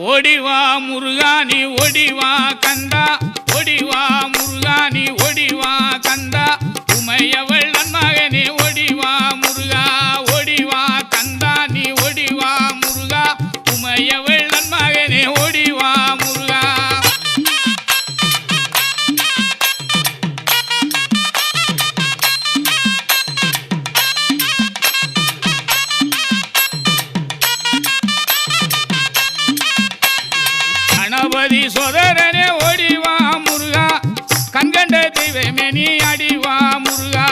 ஓடிவா முருகா நீ ஓடிவா கந்தா, ஓடிவா முருகா நீ ஓடிவா கந்தா, உமையவள் நன்மகனே ஓடிவா முருகா, ஓடிவா கந்தா நீ ஓடிவா முருகா, உமையவள் நன்மகனே ஓடிவா முருகா. கணபதி சோதரனே ஓடிவா முருகா, கண்கண்ட தெய்வமே நீ அடிவா முருகா.